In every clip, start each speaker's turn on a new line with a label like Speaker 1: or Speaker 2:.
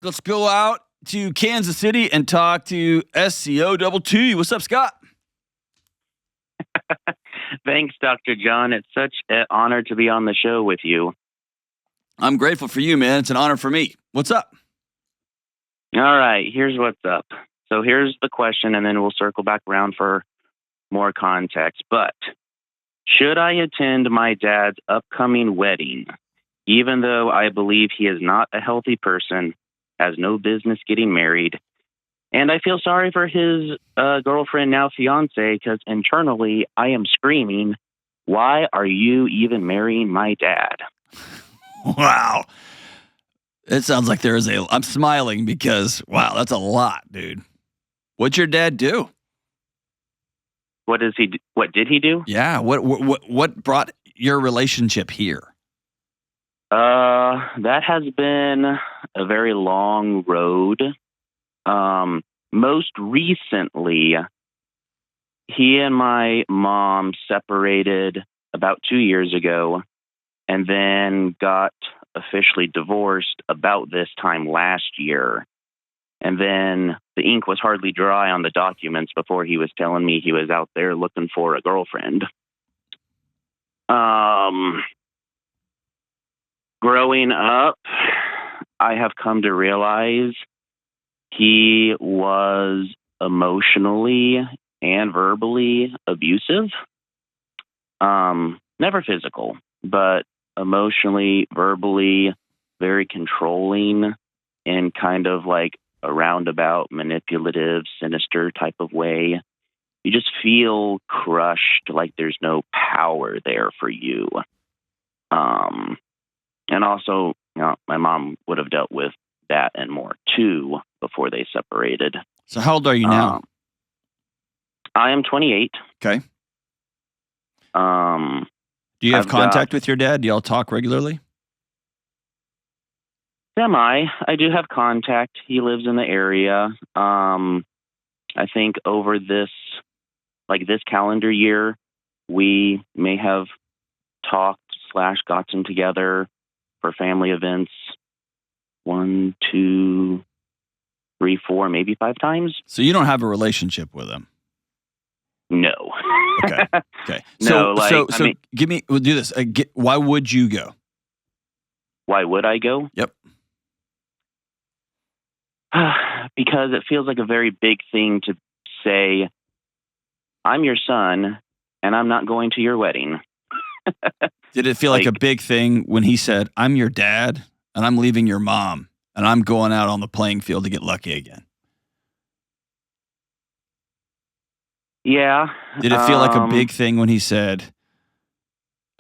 Speaker 1: Let's go out to Kansas City and talk to SCO22. What's up, Scott?
Speaker 2: Thanks, Dr. John. It's such an honor to be on the show with you.
Speaker 1: I'm grateful for you, man. It's an honor for me. What's up?
Speaker 2: All right, here's what's up. So here's the question, and then we'll circle back around for more context. But should I attend my dad's upcoming wedding, even though I believe he is not a healthy person, has no business getting married, and I feel sorry for his girlfriend, now fiance, because internally I am screaming, why are you even marrying my dad?
Speaker 1: Wow. It sounds like I'm smiling because, wow, that's a lot, dude. What'd your dad do?
Speaker 2: What did he do?
Speaker 1: Yeah. What brought your relationship here?
Speaker 2: That has been a very long road. Most recently, he and my mom separated about 2 years ago and then got officially divorced about this time last year. And then the ink was hardly dry on the documents before he was telling me he was out there looking for a girlfriend. Growing up, I have come to realize he was emotionally and verbally abusive. Never physical, but emotionally, verbally, very controlling in kind of like a roundabout, manipulative, sinister type of way. You just feel crushed, like there's no power there for you. And also, my mom would have dealt with that and more too before they separated.
Speaker 1: So how old are you now?
Speaker 2: I am 28.
Speaker 1: Okay. Do you have contact with your dad? Do y'all talk regularly?
Speaker 2: Semi. I do have contact. He lives in the area. I think over this calendar year, we may have talked / gotten together for family events 1, 2, 3, 4, maybe 5 times.
Speaker 1: So you don't have a relationship with him?
Speaker 2: No.
Speaker 1: Okay. We'll do this. Why would you go?
Speaker 2: Why would I go?
Speaker 1: Yep.
Speaker 2: Because it feels like a very big thing to say, I'm your son and I'm not going to your wedding.
Speaker 1: Did it feel like a big thing when he said, I'm your dad and I'm leaving your mom and I'm going out on the playing field to get lucky again?
Speaker 2: Yeah.
Speaker 1: Did it feel like a big thing when he said,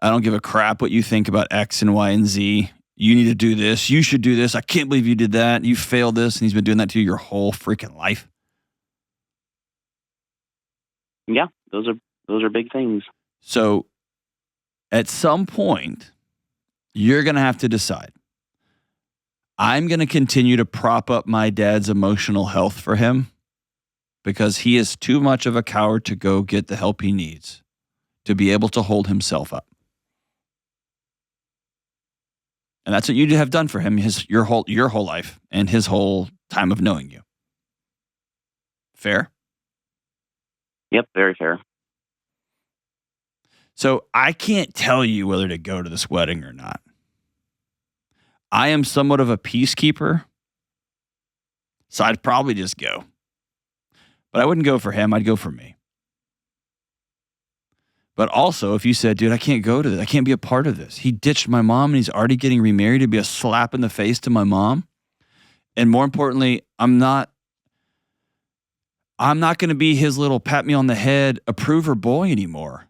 Speaker 1: I don't give a crap what you think about X and Y and Z. You need to do this. You should do this. I can't believe you did that. You failed this. And he's been doing that to you your whole freaking life.
Speaker 2: Yeah, those are big things.
Speaker 1: So at some point, you're going to have to decide. I'm going to continue to prop up my dad's emotional health for him because he is too much of a coward to go get the help he needs to be able to hold himself up. And that's what you have done for him your whole life and his whole time of knowing you. Fair?
Speaker 2: Yep, very fair.
Speaker 1: So I can't tell you whether to go to this wedding or not. I am somewhat of a peacekeeper, so I'd probably just go. But I wouldn't go for him. I'd go for me. But also, if you said, dude, I can't go to this. I can't be a part of this. He ditched my mom and he's already getting remarried. It'd be a slap in the face to my mom. And more importantly, I'm not going to be his little pat me on the head approver boy anymore.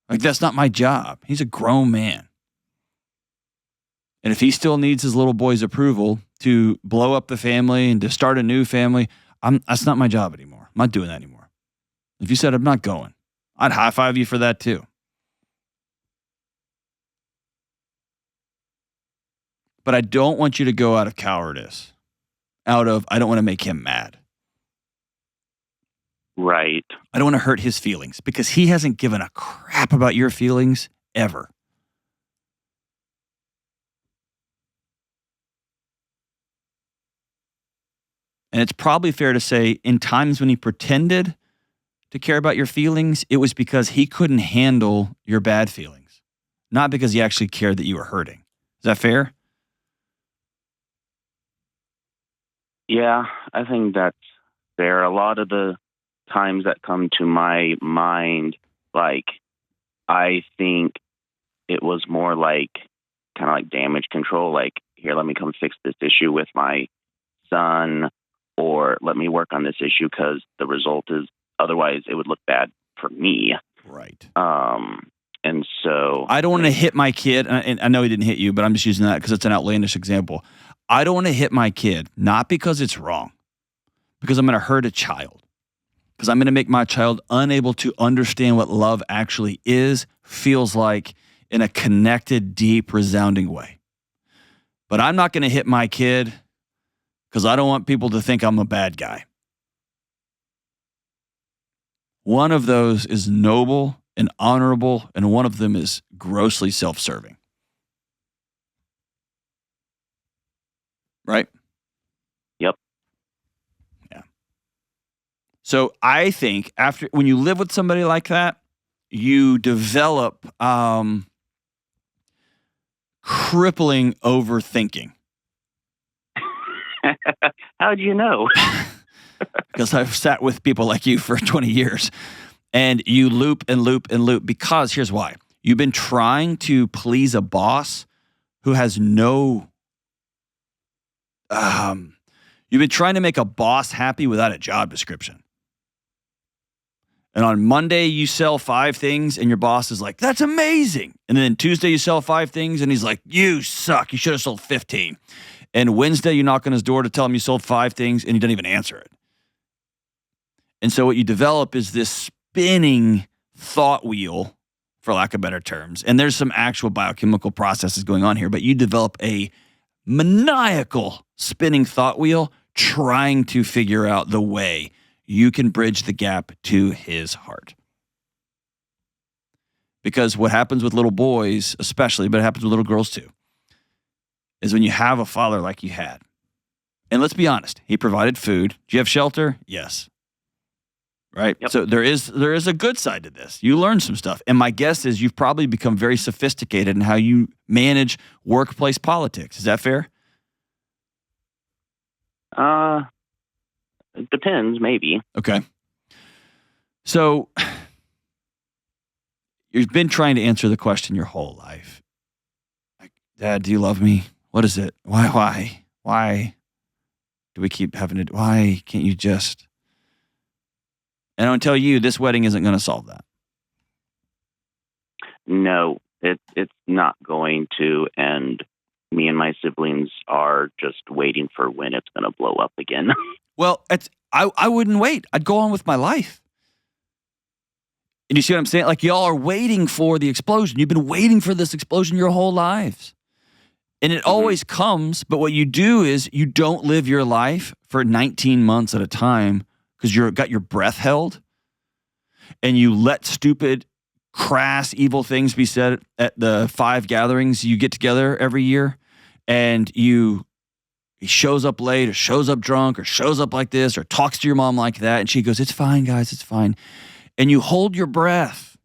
Speaker 1: Like, that's not my job. He's a grown man. And if he still needs his little boy's approval to blow up the family and to start a new family, that's not my job anymore. I'm not doing that anymore. If you said I'm not going, I'd high five you for that too. But I don't want you to go out of cowardice, I don't want to make him mad.
Speaker 2: Right.
Speaker 1: I don't want to hurt his feelings because he hasn't given a crap about your feelings ever. And it's probably fair to say in times when he pretended to care about your feelings, it was because he couldn't handle your bad feelings, not because he actually cared that you were hurting. Is that fair?
Speaker 2: Yeah, I think that's fair. A lot of the times that come to my mind, like, I think it was more like kind of like damage control. Like, here, let me come fix this issue with my son, or let me work on this issue because the result is otherwise it would look bad for me.
Speaker 1: Right.
Speaker 2: And so
Speaker 1: I don't want to hit my kid, and I know he didn't hit you, but I'm just using that because it's an outlandish example. I don't want to hit my kid, not because it's wrong, because I'm going to hurt a child, because I'm going to make my child unable to understand what love actually is, feels like, in a connected, deep, resounding way. But I'm not going to hit my kid because I don't want people to think I'm a bad guy. One of those is noble and honorable, and one of them is grossly self-serving. Right?
Speaker 2: Yep.
Speaker 1: Yeah. So I think when you live with somebody like that, you develop crippling overthinking.
Speaker 2: How'd you know?
Speaker 1: Because I've sat with people like you for 20 years. And you loop and loop and loop because here's why. You've been trying to please a boss who has no... you've been trying to make a boss happy without a job description. And on Monday, you sell 5 things, and your boss is like, that's amazing. And then Tuesday, you sell 5 things, and he's like, you suck. You should have sold 15. And Wednesday, you knock on his door to tell him you sold 5 things, and he doesn't even answer it. And so what you develop is this spinning thought wheel, for lack of better terms. And there's some actual biochemical processes going on here, but you develop a maniacal spinning thought wheel trying to figure out the way you can bridge the gap to his heart. Because what happens with little boys, especially, but it happens with little girls too, is when you have a father like you had. And let's be honest, he provided food. Do you have shelter? Yes. Right?
Speaker 2: Yep.
Speaker 1: So there is a good side to this. You learn some stuff. And my guess is you've probably become very sophisticated in how you manage workplace politics. Is that fair?
Speaker 2: It depends, maybe.
Speaker 1: Okay. So you've been trying to answer the question your whole life. Like, Dad, do you love me? What is it? Why do we keep having to, why can't you just... And I'll tell you, this wedding isn't going to solve that.
Speaker 2: No, it's not going to, and me and my siblings are just waiting for when it's going to blow up again.
Speaker 1: Well, I wouldn't wait. I'd go on with my life. And you see what I'm saying? Like, y'all are waiting for the explosion. You've been waiting for this explosion your whole lives. And it always comes, but what you do is you don't live your life for 19 months at a time because you've got your breath held, and you let stupid, crass, evil things be said at the 5 gatherings you get together every year, and he shows up late or shows up drunk or shows up like this or talks to your mom like that, and she goes, it's fine, guys, it's fine. And you hold your breath,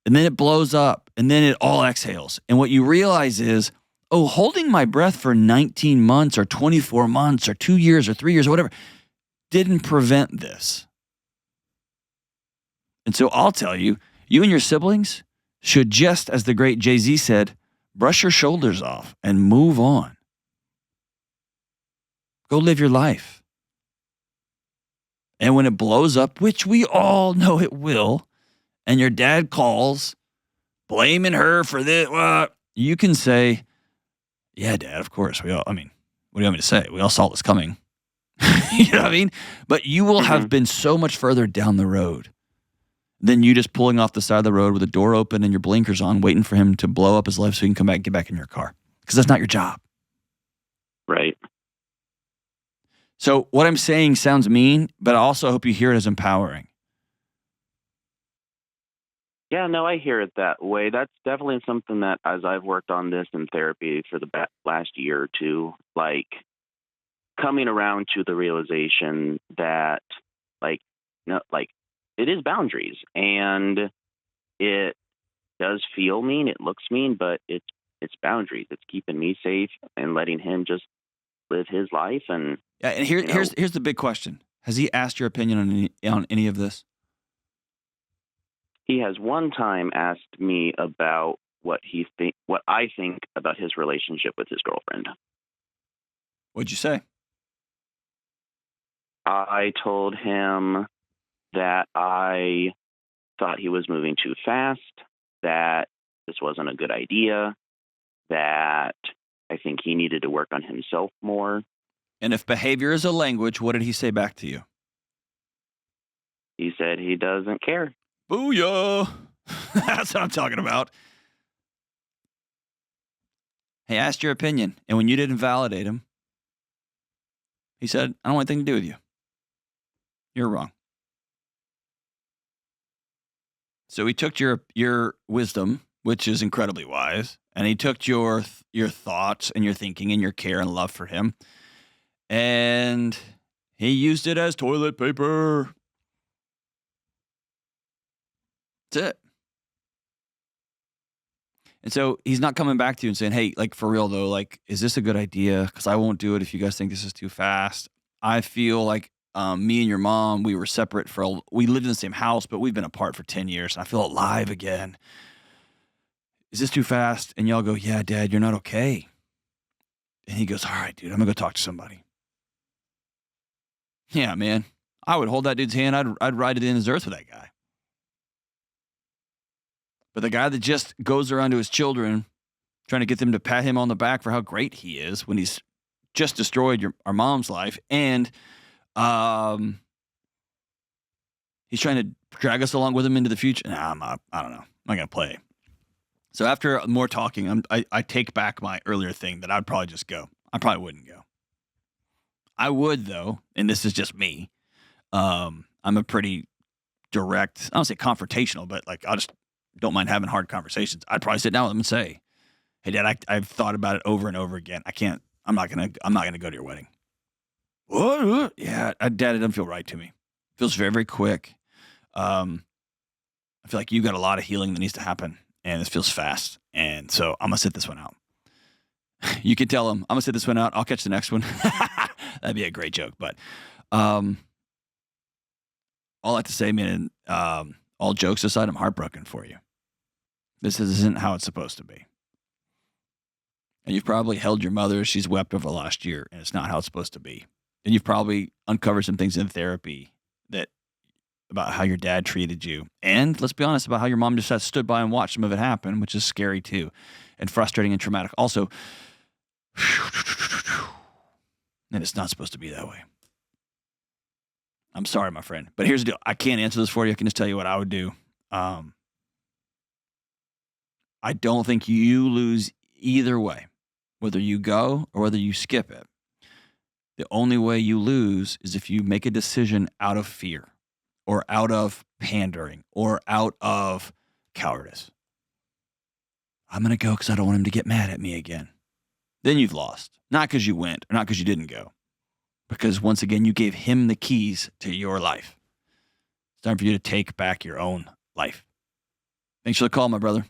Speaker 1: and then it blows up, and then it all exhales. And what you realize is, oh, holding my breath for 19 months or 24 months or 2 years or 3 years or whatever didn't prevent this. And so I'll tell you, you and your siblings should, just as the great Jay-Z said, brush your shoulders off and move on. Go live your life. And when it blows up, which we all know it will, and your dad calls, blaming her for this, you can say, yeah, Dad, of course. What do you want me to say? We all saw this coming. You know what I mean? But you will have been so much further down the road than you just pulling off the side of the road with the door open and your blinkers on, waiting for him to blow up his life so you can come back and get back in your car. Because that's not your job.
Speaker 2: Right.
Speaker 1: So what I'm saying sounds mean, but I also hope you hear it as empowering.
Speaker 2: Yeah, no, I hear it that way. That's definitely something that, as I've worked on this in therapy for the last year or two, like, coming around to the realization that, like, no, like, it is boundaries, and it does feel mean, it looks mean, but it's boundaries. It's keeping me safe and letting him just live his life. And
Speaker 1: Yeah, and here's the big question: has he asked your opinion on any of this?
Speaker 2: he has one time asked me about what I think about his relationship with his girlfriend.
Speaker 1: What'd you say?
Speaker 2: I told him that I thought he was moving too fast, that this wasn't a good idea, that I think he needed to work on himself more.
Speaker 1: And if behavior is a language, what did he say back to you?
Speaker 2: He said he doesn't care.
Speaker 1: Booyah! That's what I'm talking about. He asked your opinion, and when you didn't validate him, he said, I don't want anything to do with you. You're wrong. So he took your wisdom, which is incredibly wise, and he took your thoughts and your thinking and your care and love for him, and he used it as toilet paper. That's it. And so he's not coming back to you and saying, hey, like, for real though, like, is this a good idea? Because I won't do it if you guys think this is too fast. I feel like me and your mom, we were separate we lived in the same house, but we've been apart for 10 years, and I feel alive again. Is this too fast? And y'all go, yeah, Dad, you're not okay. And he goes, all right, dude, I'm going to go talk to somebody. Yeah, man. I would hold that dude's hand. I'd ride it in his earth with that guy. But the guy that just goes around to his children trying to get them to pat him on the back for how great he is when he's just destroyed our mom's life, and he's trying to drag us along with him into the future. Nah, I don't know. I'm not going to play. So after more talking, I take back my earlier thing that I'd probably just go. I probably wouldn't go. I would, though, and this is just me. I'm a pretty direct, I don't say confrontational, but like I just don't mind having hard conversations. I'd probably sit down with him and say, hey, Dad, I've thought about it over and over again. I'm not gonna go to your wedding. What? Yeah, Dad, it doesn't feel right to me. It feels very, very quick. I feel like you got a lot of healing that needs to happen, and this feels fast. And so I'm gonna sit this one out. You can tell him, I'm gonna sit this one out. I'll catch the next one. That'd be a great joke. But all I have to say, man, all jokes aside, I'm heartbroken for you. This isn't how it's supposed to be. And you've probably held your mother. She's wept over the last year, and it's not how it's supposed to be. And you've probably uncovered some things in therapy about how your dad treated you. And let's be honest, about how your mom just stood by and watched some of it happen, which is scary too, and frustrating and traumatic. Also, and it's not supposed to be that way. I'm sorry, my friend. But here's the deal. I can't answer this for you. I can just tell you what I would do. I don't think you lose either way, whether you go or whether you skip it. The only way you lose is if you make a decision out of fear or out of pandering or out of cowardice. I'm going to go because I don't want him to get mad at me again. Then you've lost. Not because you went or not because you didn't go. Because once again, you gave him the keys to your life. It's time for you to take back your own life. Thanks for the call, my brother.